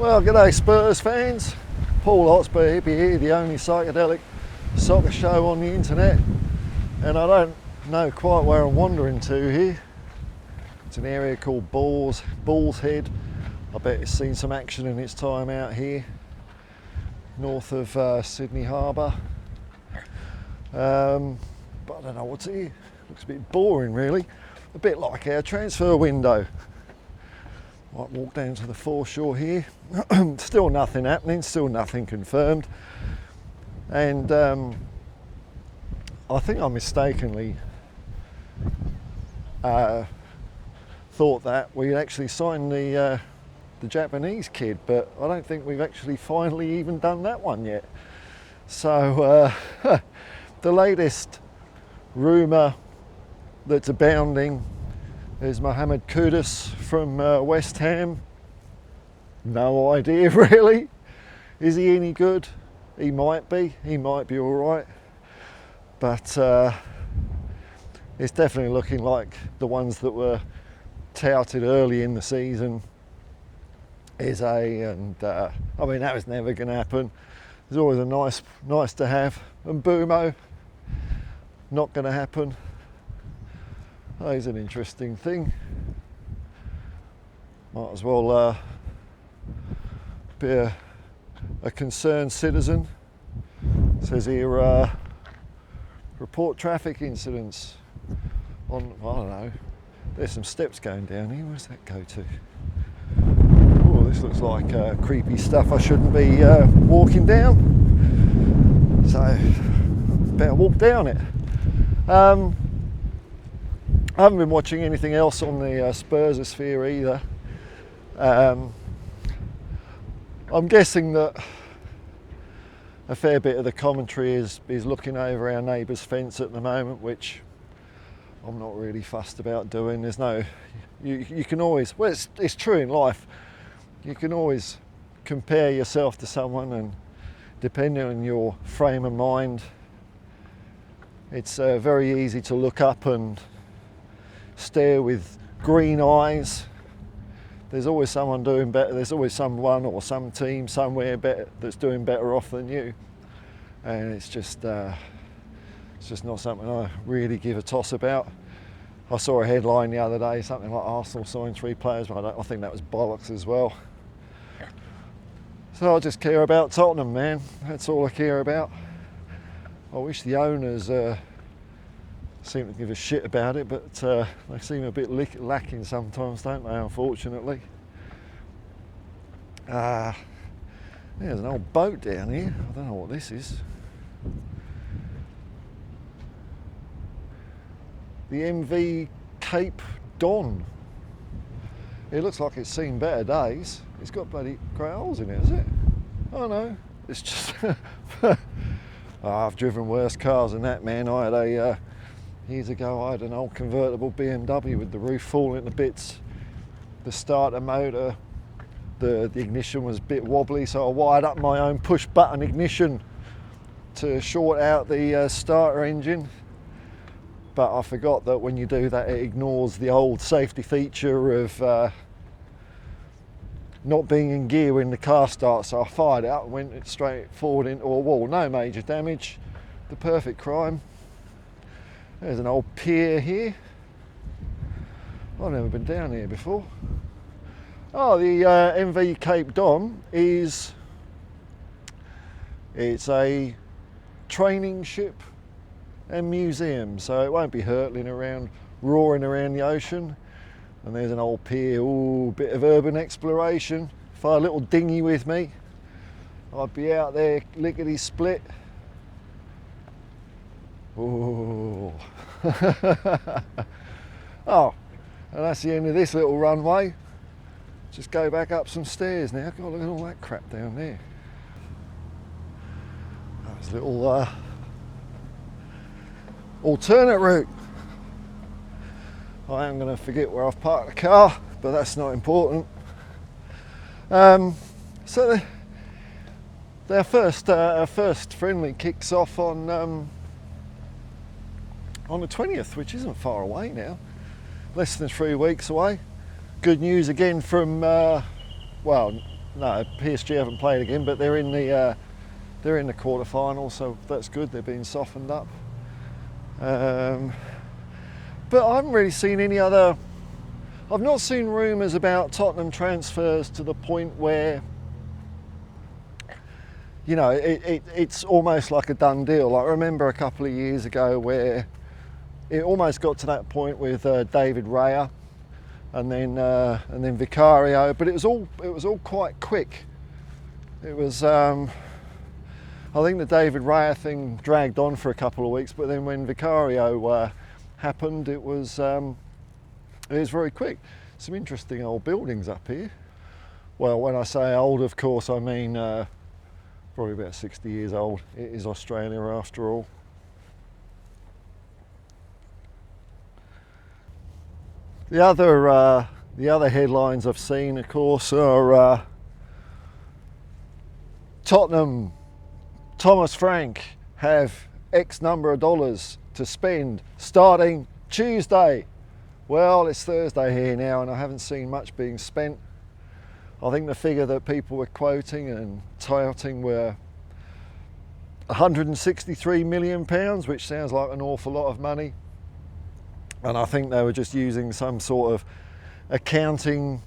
Well, g'day Spurs fans. Paul Hotspur here, the only psychedelic soccer show on the internet. And I don't know quite where I'm wandering to here. It's an area called Bull's Head. I bet it's seen some action in its time out here, north of Sydney Harbour. But I don't know what's here. Looks a bit boring really. A bit like our transfer window. Might walk down to the foreshore here. Still nothing happening, still nothing confirmed. And I think I mistakenly thought that we actually signed the Japanese kid, but I don't think we've actually finally even done that one yet. So the latest rumour that's abounding is Mohamed Kudus from West Ham. No idea really. Is he any good? He might be all right. But it's definitely looking like the ones that were touted early in the season. And I mean, that was never going to happen. It's always a nice to have. And Bumo, not going to happen. Oh, he's an interesting thing. Might as well be a concerned citizen. It says here, report traffic incidents on, I don't know, there's some steps going down here. Where's that go to? Oh, this looks like creepy stuff I shouldn't be walking down. So, better walk down it. I haven't been watching anything else on the Spursosphere either. I'm guessing that a fair bit of the commentary is looking over our neighbour's fence at the moment, which I'm not really fussed about doing. There's no, you can always, well, it's true in life, you can always compare yourself to someone, and depending on your frame of mind, it's very easy to look up and stare with green eyes. There's always someone doing better. There's always someone or some team somewhere better that's doing better off than you, and it's just not something I really give a toss about. I saw a headline the other day, something like Arsenal signed 3 players, but I think that was bollocks as well. So I just care about Tottenham, man. That's all I care about. I wish the owners seem to give a shit about it, but they seem a bit lacking sometimes, don't they, unfortunately. There's an old boat down here. I don't know what this is. The MV Cape Don. It looks like it's seen better days. It's got bloody grey holes in it, is it? Oh no, it's just... I've driven worse cars than that, man. I had years ago, I had an old convertible BMW with the roof falling to bits. The starter motor, the ignition was a bit wobbly, so I wired up my own push button ignition to short out the starter engine. But I forgot that when you do that, it ignores the old safety feature of not being in gear when the car starts. So I fired it up and went straight forward into a wall. No major damage, the perfect crime. There's an old pier here. I've never been down here before. Oh, the MV Cape Don it's a training ship and museum, so it won't be hurtling around, roaring around the ocean. And there's an old pier, ooh, bit of urban exploration. If I had a little dinghy with me, I'd be out there lickety split. Ooh. Oh, and that's the end of this little runway. Just go back up some stairs now. God, look at all that crap down there. There's a little alternate route. I am going to forget where I've parked the car, but that's not important. So our first friendly kicks off on the 20th, which isn't far away now. Less than 3 weeks away. Good news again from, well, no, PSG haven't played again, but they're in the quarter-final, so that's good. They're being softened up. But I haven't really seen any other. I've not seen rumours about Tottenham transfers to the point where, you know, it's almost like a done deal. I remember a couple of years ago where it almost got to that point with David Raya, and then Vicario, but it was all quite quick. It was I think the David Raya thing dragged on for a couple of weeks, but then when Vicario happened, it was very quick. Some interesting old buildings up here. Well, when I say old, of course, I mean probably about 60 years old. It is Australia after all. The other headlines I've seen, of course, are Tottenham, Thomas Frank have X number of dollars to spend starting Tuesday. Well, it's Thursday here now, and I haven't seen much being spent. I think the figure that people were quoting and touting were £163 million, which sounds like an awful lot of money. And I think they were just using some sort of accounting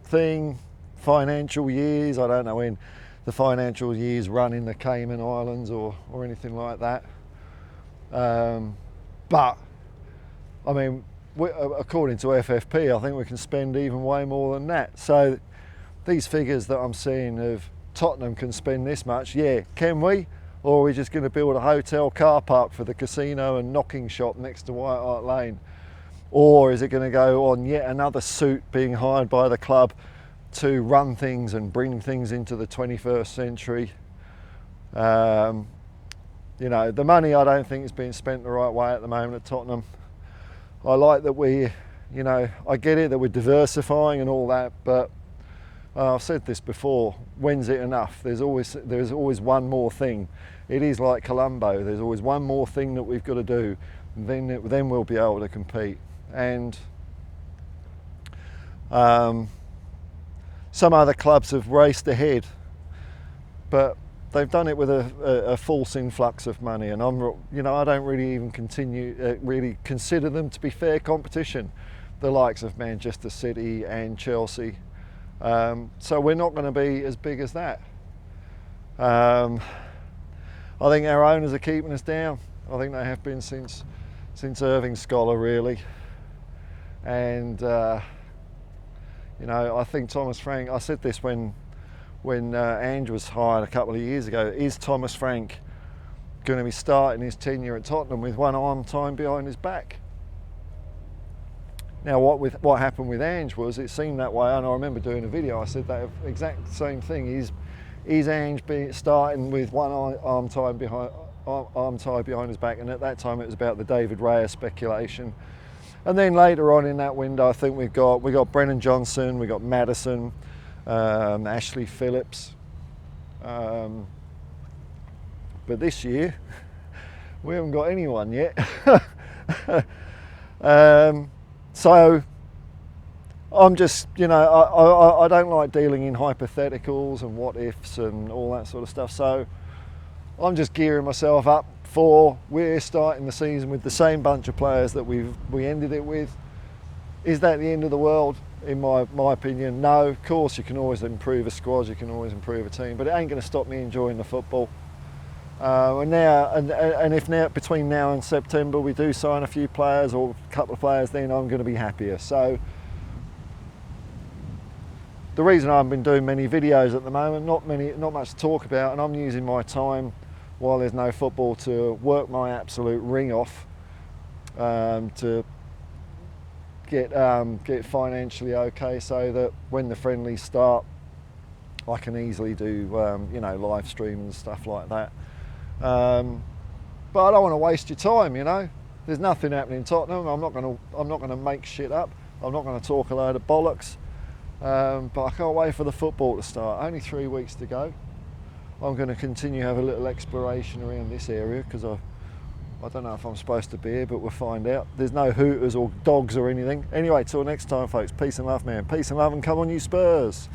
thing, financial years. I don't know when the financial years run in the Cayman Islands or anything like that. But, I mean, according to FFP, I think we can spend even way more than that. So these figures that I'm seeing of Tottenham can spend this much, yeah, can we? Or are we just going to build a hotel car park for the casino and knocking shop next to White Hart Lane? Or is it going to go on yet another suit being hired by the club to run things and bring things into the 21st century? You know, the money I don't think is being spent the right way at the moment at Tottenham. I like that we, you know, I get it that we're diversifying and all that, but I've said this before, when's it enough? There's always one more thing. It is like Colombo, there's always one more thing that we've got to do, and then we'll be able to compete. And some other clubs have raced ahead, but they've done it with a false influx of money, and I don't really even really consider them to be fair competition, the likes of Manchester City and Chelsea. So we're not going to be as big as that. I think our owners are keeping us down. I think they have been since Irving Scholar, really. And you know, I think Thomas Frank, I said this when Ange was hired a couple of years ago, is Thomas Frank going to be starting his tenure at Tottenham with one arm tied behind his back? Now, what happened with Ange was it seemed that way, and I remember doing a video, I said that exact same thing. Is Ange starting with one arm tied behind his back? And at that time it was about the David Raya speculation. And then later on in that window, I think we got Brennan Johnson, we got Maddison, Ashley Phillips. But this year, we haven't got anyone yet. So I'm just, you know, I don't like dealing in hypotheticals and what ifs and all that sort of stuff. So I'm just gearing myself up for we're starting the season with the same bunch of players that we ended it with. Is that the end of the world? In my opinion, no. Of course, you can always improve a squad, you can always improve a team, but it ain't going to stop me enjoying the football. And if now between now and September we do sign a few players or a couple of players, then I'm going to be happier. So the reason I haven't been doing many videos at the moment, not much to talk about, and I'm using my time while there's no football to work my absolute ring off to get financially okay, so that when the friendlies start, I can easily do you know, live stream and stuff like that. But I don't want to waste your time, you know. There's nothing happening in Tottenham. I'm not going to make shit up. I'm not going to talk a load of bollocks. But I can't wait for the football to start. Only 3 weeks to go. I'm going to continue to have a little exploration around this area because I don't know if I'm supposed to be here, but we'll find out. There's no hooters or dogs or anything. Anyway, till next time, folks. Peace and love, man. Peace and love, and come on, you Spurs.